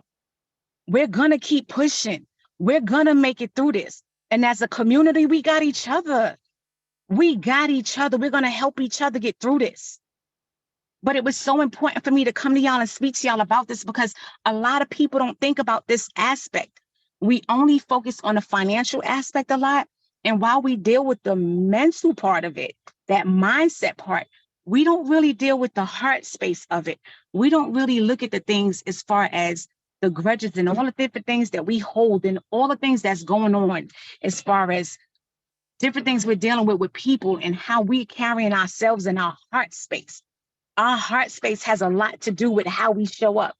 We're going to keep pushing. We're going to make it through this. And as a community, we got each other. We got each other. We're going to help each other get through this. But it was so important for me to come to y'all and speak to y'all about this because a lot of people don't think about this aspect. We only focus on the financial aspect a lot. And while we deal with the mental part of it, that mindset part, we don't really deal with the heart space of it. We don't really look at the things as far as the grudges and all the different things that we hold and all the things that's going on as far as different things we're dealing with people and how we carrying ourselves in our heart space. Our heart space has a lot to do with how we show up.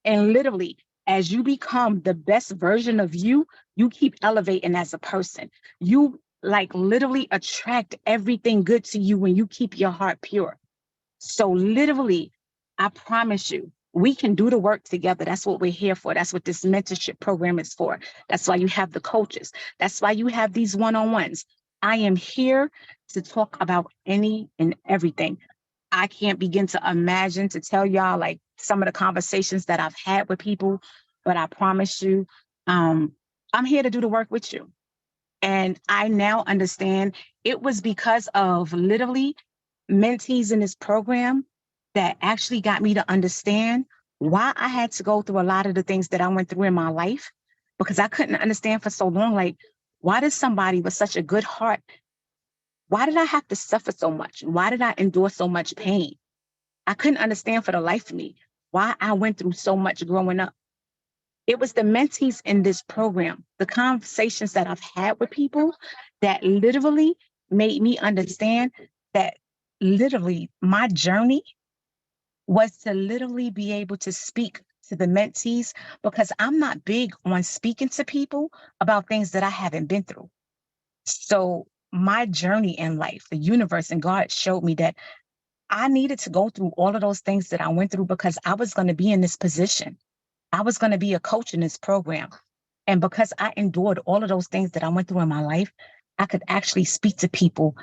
And literally, as you become the best version of you, you keep elevating as a person. You like literally attract everything good to you when you keep your heart pure. So literally, I promise you, we can do the work together. That's what we're here for. That's what this mentorship program is for. That's why you have the coaches. That's why you have these one-on-ones. I am here to talk about any and everything. I can't begin to imagine to tell y'all like some of the conversations that I've had with people, but I promise you, I'm here to do the work with you. And I now understand it was because of literally mentees in this program that actually got me to understand why I had to go through a lot of the things that I went through in my life, because I couldn't understand for so long, like, why does somebody with such a good heart, why did I have to suffer so much? Why did I endure so much pain? I couldn't understand for the life of me why I went through so much growing up. It was the mentees in this program, the conversations that I've had with people that literally made me understand that literally my journey was to literally be able to speak to the mentees because I'm not big on speaking to people about things that I haven't been through. So my journey in life, the universe and God showed me that I needed to go through all of those things that I went through because I was going to be in this position. I was going to be a coach in this program. And because I endured all of those things that I went through in my life, I could actually speak to people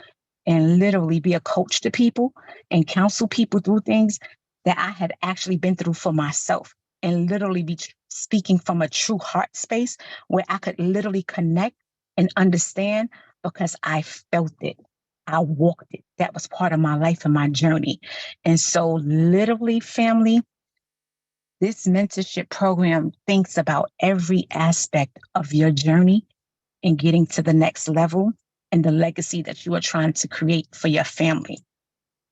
and literally be a coach to people and counsel people through things that I had actually been through for myself and literally be speaking from a true heart space where I could literally connect and understand because I felt it. I walked it. That was part of my life and my journey. And so literally, family, this mentorship program thinks about every aspect of your journey and getting to the next level and the legacy that you are trying to create for your family.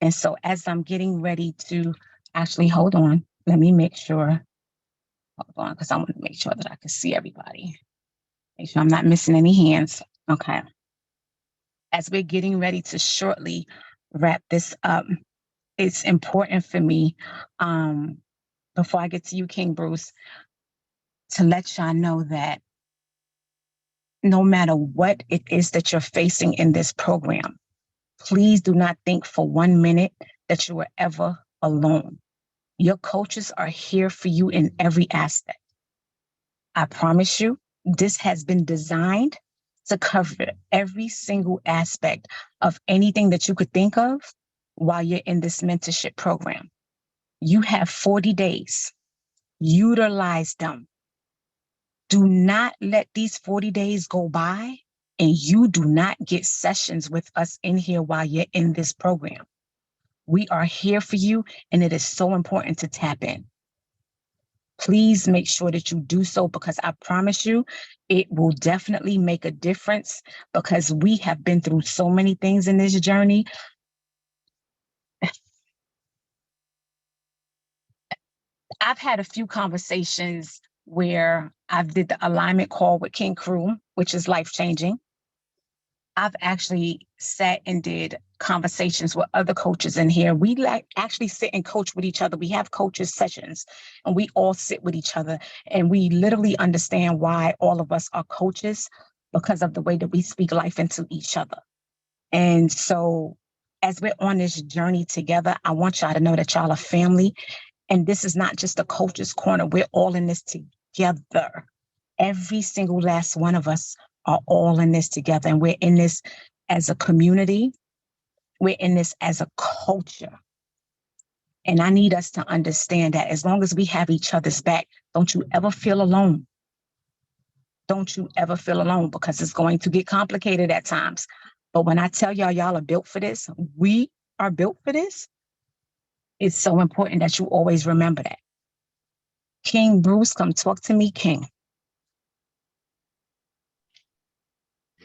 And so as I'm getting ready to actually, hold on, let me make sure, hold on, because I want to make sure that I can see everybody. Make sure I'm not missing any hands. Okay. As we're getting ready to shortly wrap this up, it's important for me, before I get to you, King Bruce, to let y'all know that no matter what it is that you're facing in this program, please do not think for 1 minute that you are ever alone. Your coaches are here for you in every aspect. I promise you, this has been designed to cover every single aspect of anything that you could think of while you're in this mentorship program. You have 40 days. Utilize them. Do not let these 40 days go by and you do not get sessions with us in here while you're in this program. We are here for you, and it is so important to tap in. Please make sure that you do so because I promise you, it will definitely make a difference because we have been through so many things in this journey. I've had a few conversations where I've did the alignment call with King Crew, which is life-changing. I've actually sat and did conversations with other coaches in here. We actually sit and coach with each other. We have coaches sessions and we all sit with each other and we literally understand why all of us are coaches because of the way that we speak life into each other. And so as we're on this journey together, I want y'all to know that y'all are family. And this is not just a coach's corner. We're all in this together. Every single last one of us are all in this together. And we're in this as a community. We're in this as a culture. And I need us to understand that as long as we have each other's back, don't you ever feel alone. Don't you ever feel alone, because it's going to get complicated at times. But when I tell y'all are built for this, we are built for this, it's so important that you always remember that. King Bruce, come talk to me, King.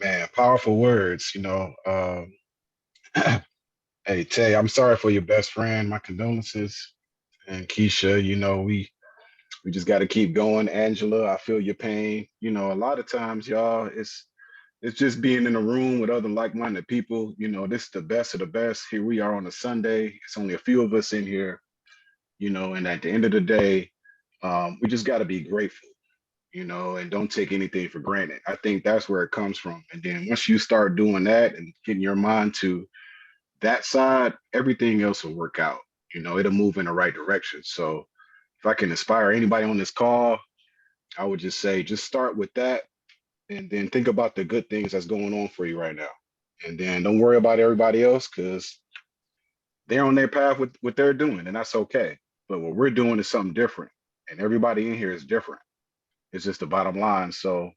Man, powerful words, Hey, Tay, I'm sorry for your best friend. My condolences. And Keisha, we just got to keep going. Angela, I feel your pain. A lot of times, y'all, it's just being in a room with other like-minded people. This is the best of the best. Here we are on a Sunday. It's only a few of us in here, and at the end of the day, we just got to be grateful, and don't take anything for granted. I think that's where it comes from. And then once you start doing that and getting your mind to that side, everything else will work out. It'll move in the right direction. So if I can inspire anybody on this call, I would just say, just start with that and then think about the good things that's going on for you right now. And then don't worry about everybody else, because they're on their path with what they're doing, and that's okay. But what we're doing is something different, and everybody in here is different. It's just the bottom line. So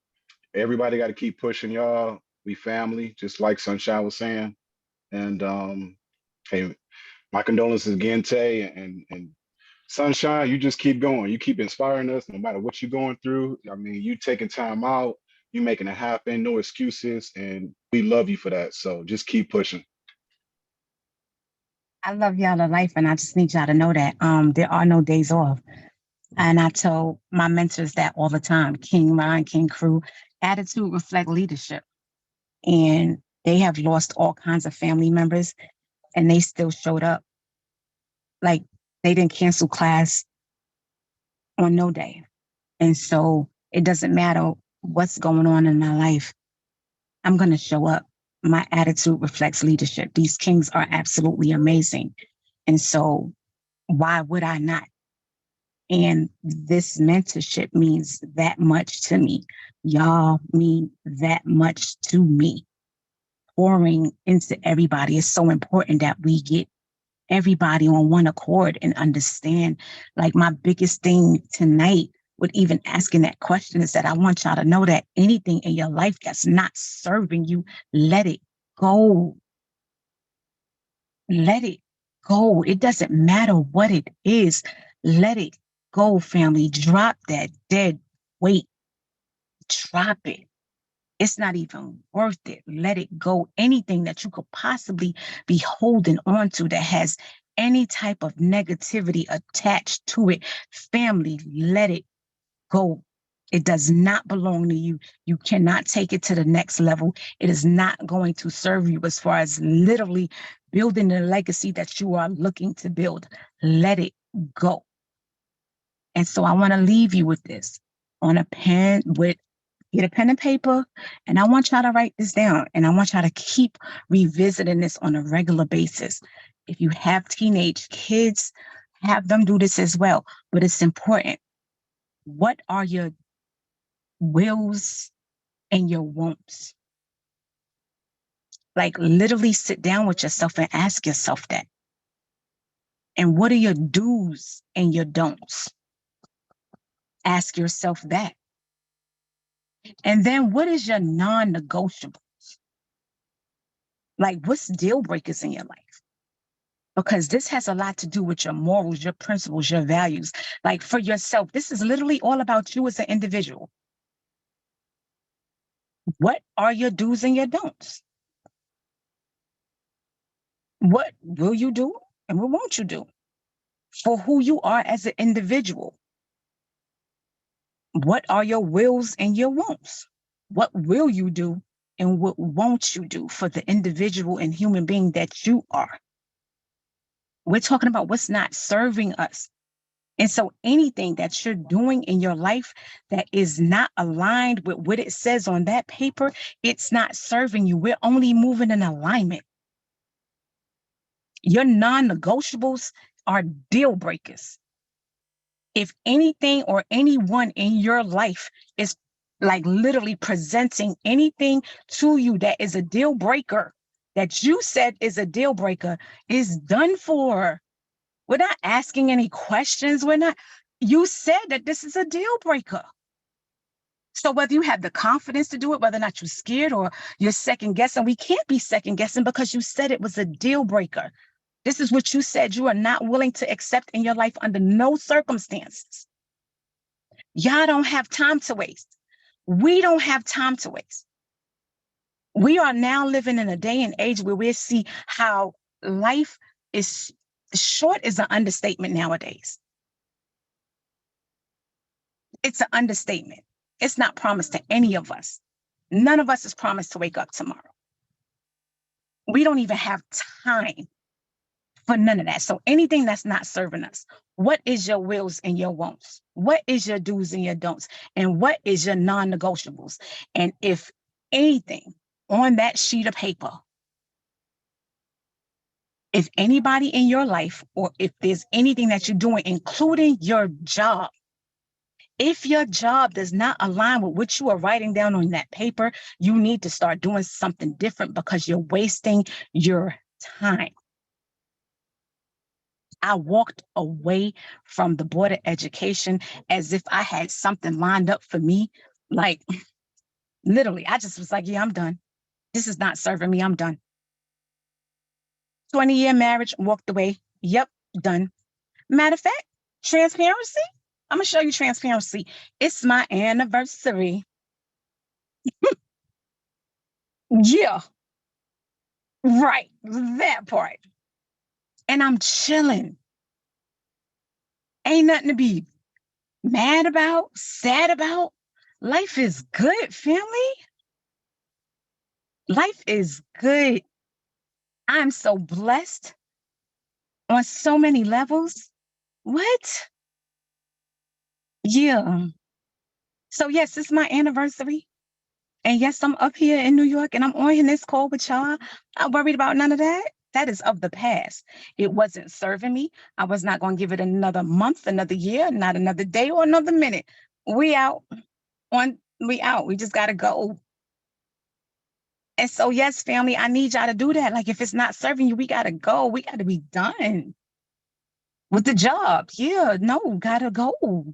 everybody got to keep pushing, y'all. We family, just like Sunshine was saying. And hey, my condolences again, Tay, and Sunshine. You just keep going. You keep inspiring us, no matter what you're going through. I mean, you taking time out, you making it happen, no excuses, and we love you for that. So just keep pushing.
I love y'all to life, and I just need y'all to know that there are no days off. And I tell my mentors that all the time, King Ryan, King Crew, attitude reflect leadership. And they have lost all kinds of family members and they still showed up. Like they didn't cancel class on no day. And so it doesn't matter what's going on in my life. I'm going to show up. My attitude reflects leadership. These kings are absolutely amazing. And so why would I not? And this mentorship means that much to me. Y'all mean that much to me. Pouring into everybody is so important that we get everybody on one accord and understand. Like my biggest thing tonight with even asking that question is that I want y'all to know that anything in your life that's not serving you, let it go. Let it go. It doesn't matter what it is. Let it go, family. Drop that dead weight. Drop it. It's not even worth it. Let it go. Anything that you could possibly be holding on to that has any type of negativity attached to it, family, let it go. It does not belong to you. You cannot take it to the next level. It is not going to serve you as far as literally building the legacy that you are looking to build. Let it go. And so I want to leave you with this on a pen with get a pen and paper, and I want y'all to write this down, and I want y'all to keep revisiting this on a regular basis. If you have teenage kids, have them do this as well, but it's important. What are your wills and your wants? Like literally sit down with yourself and ask yourself that. And what are your do's and your don'ts? Ask yourself that. And then what is your non-negotiable? Like what's deal breakers in your life? Because this has a lot to do with your morals, your principles, your values. Like for yourself, this is literally all about you as an individual. What are your do's and your don'ts? What will you do and what won't you do for who you are as an individual? What are your wills and your won'ts? What will you do and what won't you do for the individual and human being that you are. We're talking about what's not serving us. And so anything that you're doing in your life that is not aligned with what it says on that paper, it's not serving you. We're only moving in alignment. Your non-negotiables are deal breakers. If anything or anyone in your life is like literally presenting anything to you that is a deal breaker, that you said is a deal breaker, is done for. We're not asking any questions. You said that this is a deal breaker. So whether you have the confidence to do it, whether or not you're scared or you're second guessing, we can't be second guessing because you said it was a deal breaker. This is what you said you are not willing to accept in your life under no circumstances. Y'all don't have time to waste. We don't have time to waste. We are now living in a day and age where we see how life is short is an understatement nowadays. It's an understatement. It's not promised to any of us. None of us is promised to wake up tomorrow. We don't even have time for none of that. So anything that's not serving us, what is your wills and your wants? What is your do's and your don'ts? And what is your non-negotiables? And if anything on that sheet of paper, if anybody in your life, or if there's anything that you're doing, including your job, if your job does not align with what you are writing down on that paper, you need to start doing something different because you're wasting your time. I walked away from the Board of Education as if I had something lined up for me. Like, literally, I just was like, yeah, I'm done. This is not serving me. I'm done. 20-year marriage, walked away. Yep, done. Matter of fact, transparency. I'm going to show you transparency. It's my anniversary. Yeah. Right. That part. And I'm chilling. Ain't nothing to be mad about, sad about. Life is good, family. Life is good. I'm so blessed on so many levels. What? Yeah. So yes, it's my anniversary. And yes, I'm up here in New York and I'm on this call with y'all. Not worried about none of that. That is of the past. It wasn't serving me. I was not going to give it another month, another year, not another day or another minute. We out. We out. We just got to go. And so, yes, family, I need y'all to do that. Like, if it's not serving you, we got to go. We got to be done with the job. Yeah, no, got to go.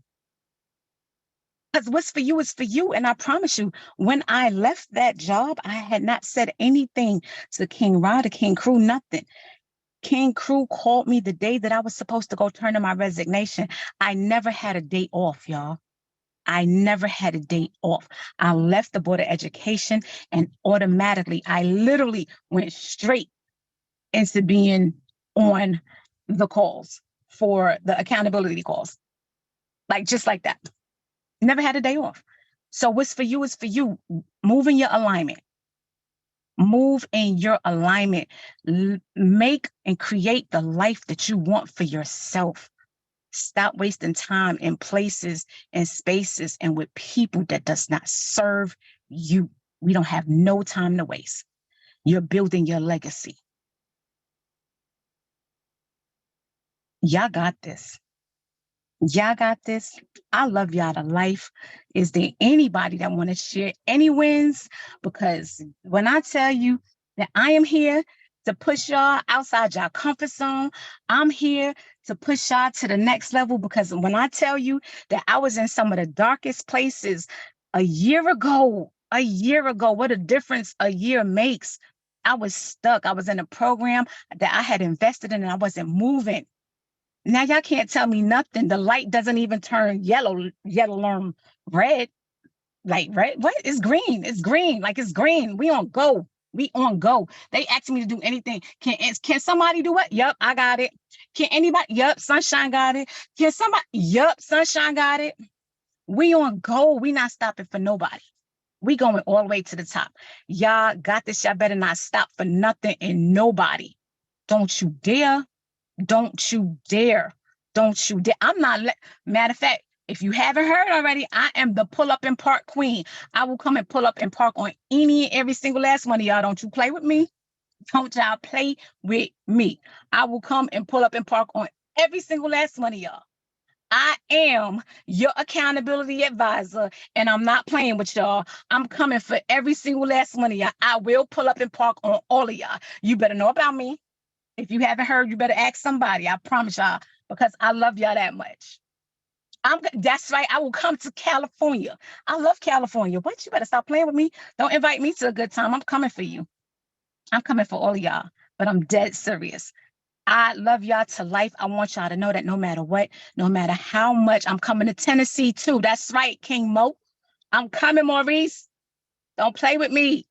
Because what's for you is for you. And I promise you, when I left that job, I had not said anything to King Rod or King Crew, nothing. King Crew called me the day that I was supposed to go turn in my resignation. I never had a day off, y'all. I never had a day off. I left the Board of Education and automatically, I literally went straight into being on the calls for the accountability calls. Like, just like that. Never had a day off. So what's for you is for you. Move in your alignment. Move in your alignment. Make and create the life that you want for yourself. Stop wasting time in places and spaces and with people that does not serve you. We don't have no time to waste. You're building your legacy. Y'all got this. Y'all got this. I love y'all to life. Is there anybody that want to share any wins? Because when I tell you that I am here to push y'all outside y'all comfort zone, I'm here to push y'all to the next level. Because when I tell you that I was in some of the darkest places a year ago, what a difference a year makes. I was stuck. I was in a program that I had invested in and I wasn't moving. Now y'all can't tell me nothing. The light doesn't even turn yellow, red. Like red, what? It's green. It's green. Like it's green. We on go. We on go. They asked me to do anything. Can somebody do what? Yup, I got it. Can anybody? Yup, Sunshine got it. Can somebody? Yup, Sunshine got it. We on go. We not stopping for nobody. We going all the way to the top. Y'all got this. Y'all better not stop for nothing and nobody. Don't you dare. Don't you dare. Don't you dare. I'm not, matter of fact, if you haven't heard already, I am the pull up and park queen. I will come and pull up and park on any and every single last one of y'all. Don't you play with me. Don't y'all play with me. I will come and pull up and park on every single last one of y'all. I am your accountability advisor, and I'm not playing with y'all. I'm coming for every single last one of y'all. I will pull up and park on all of y'all. You better know about me. If you haven't heard, you better ask somebody. I promise y'all, because I love y'all that much. That's right. I will come to California. I love California. What? You better stop playing with me. Don't invite me to a good time. I'm coming for you. I'm coming for all of y'all, but I'm dead serious. I love y'all to life. I want y'all to know that no matter what, no matter how much, I'm coming to Tennessee too. That's right, King Mo. I'm coming, Maurice. Don't play with me.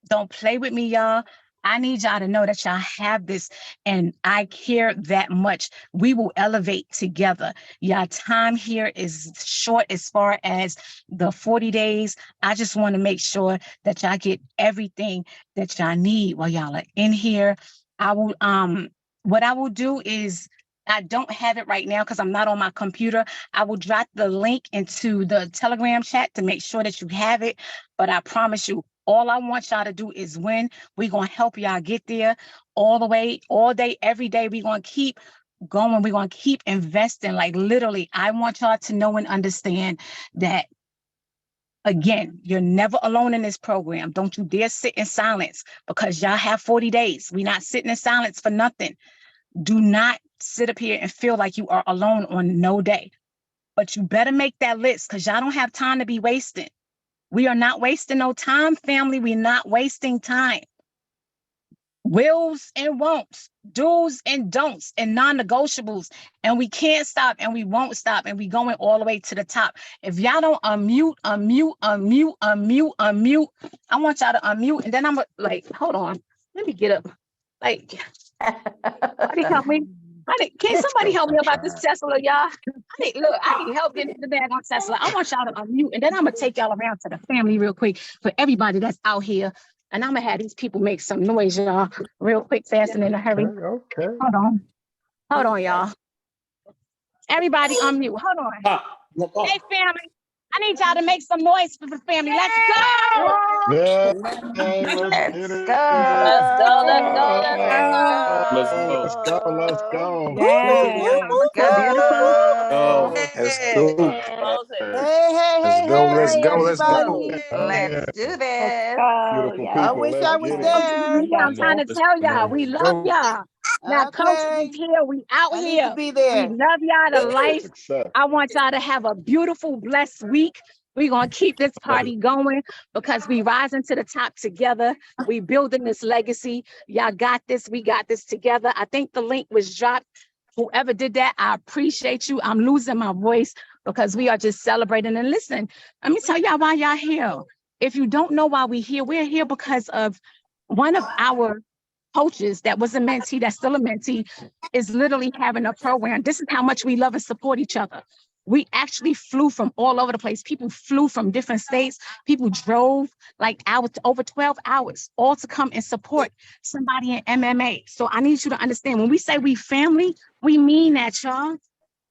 Don't play with me, y'all. I need y'all to know that y'all have this, and I care that much. We will elevate together. Y'all time here is short as far as the 40 days. I just want to make sure that y'all get everything that y'all need while y'all are in here. I will, what I will do is, I don't have it right now because I'm not on my computer. I will drop the link into the Telegram chat to make sure that you have it. But I promise you, all I want y'all to do is win. We're going to help y'all get there all the way, all day, every day. We're going to keep going. We're going to keep investing. Like literally, I want y'all to know and understand that, again, you're never alone in this program. Don't you dare sit in silence because y'all have 40 days. We're not sitting in silence for nothing. Do not sit up here and feel like you are alone on no day. But you better make that list because y'all don't have time to be wasting. We are not wasting no time, family. We're not wasting time. Wills and won'ts, do's and don'ts, and non-negotiables. And we can't stop and we won't stop. And we going all the way to the top. If y'all don't unmute, I want y'all to unmute. And then I'm like, hold on. Let me get up. Like, somebody help me. Can somebody help me about this Tesla, y'all? I need help getting the bag on Tesla. I want y'all to unmute, and then I'm gonna take y'all around to the family real quick for everybody that's out here. And I'm gonna have these people make some noise, y'all, real quick, fast, and in a hurry.
Okay.
Hold on, y'all. Everybody unmute. Hold on. Hey, family. I need y'all to make some noise for the family. Let's go.
Yeah,
Let's go.
Let's go. Let's go. Let's
let's go. Let's go.
Yes.
Let's go.
Let's go.
Hey,
Let's go. Let's go.
everybody.
Let's do this.
Beautiful
Yeah.
I
people.
wish
Let's
I was
get it.
there.
I'm trying to tell y'all, we
Let's
love
go.
y'all. Now, coaches
Okay.
is here. We out
I need to
here.
be
We
there.
love y'all to life.
Success.
I want y'all to have a beautiful, blessed week. We're going to keep this party going because we rising to the top together. We building this legacy. Y'all got this. We got this together. I think the link was dropped. Whoever did that, I appreciate you. I'm losing my voice because we are just celebrating. And listen, let me tell y'all why y'all here. If you don't know why we're here because of one of our coaches that was a mentee, that's still a mentee, is literally having a program. This is how much we love and support each other. We actually flew from all over the place. People flew from different states. People drove like hours, over 12 hours, all to come and support somebody in MMA. So I need you to understand, when we say we family, we mean that, y'all.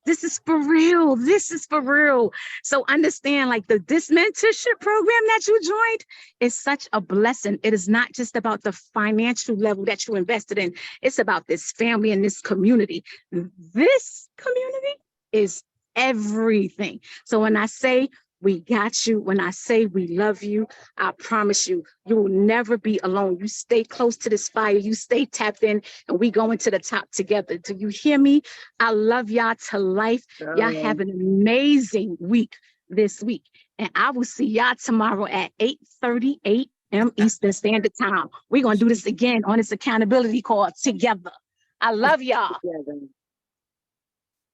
This is for real. This is for real. So understand, like this mentorship program that you joined is such a blessing. It is not just about the financial level that you invested in. It's about this family and this community. This community is everything. So when I say we got you, when I say we love you, I promise you, you will never be alone. You stay close to this fire. You stay tapped in, and we going to the top together. Do you hear me? I love y'all to life. Y'all have an amazing week this week. And I will see y'all tomorrow at 8:30 a.m. Eastern Standard Time. We're going to do this again on this accountability call together. I love y'all.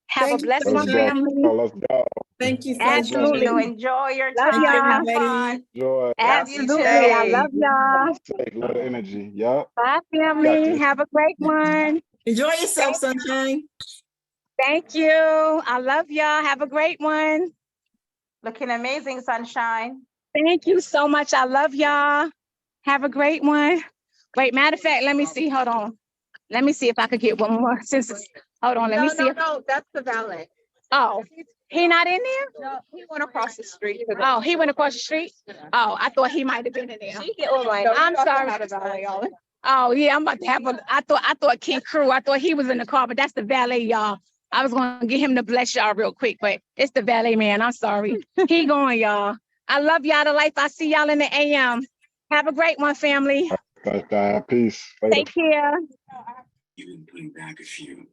Have
Thank
a
you,
blessed
Let's
one,
go.
Sunshine.
family.
Let's go.
Thank you,
Absolutely.
You
Sunshine.
enjoy your
Love
time.
Thank you,
y'all.
Have
everybody.
fun.
Joy.
Love you
Absolutely. I
too.
love y'all.
Take a little energy. Yup.
Bye,
Got
family.
this.
Have a great one.
Enjoy yourself, Sunshine.
Thank you. I love y'all. Have a great one.
Looking amazing, Sunshine.
Thank you so much. I love y'all. Have a great one. Wait, matter of fact, let me see. Hold on. Let me see if I could get one more. Hold on. Let me see.
No, that's the valet.
Oh, he not in there?
No, he went across the street.
Oh, he went across the street? Oh, I thought he might have been in there.
She get on mine.
I'm sorry. Oh, yeah, I'm about to have I thought King Crew. I thought he was in the car, but that's the valet, y'all. I was going to get him to bless y'all real quick, but it's the valet man. I'm sorry. He going, y'all. I love y'all to life. I see y'all in the AM. Have a great one, family.
Thanks, Diane. Peace. Later.
Take care.
You've been putting back a few,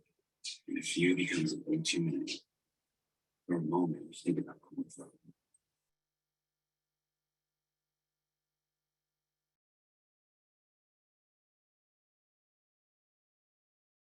and a few becomes a bit too many. For a moment, you think about going for it.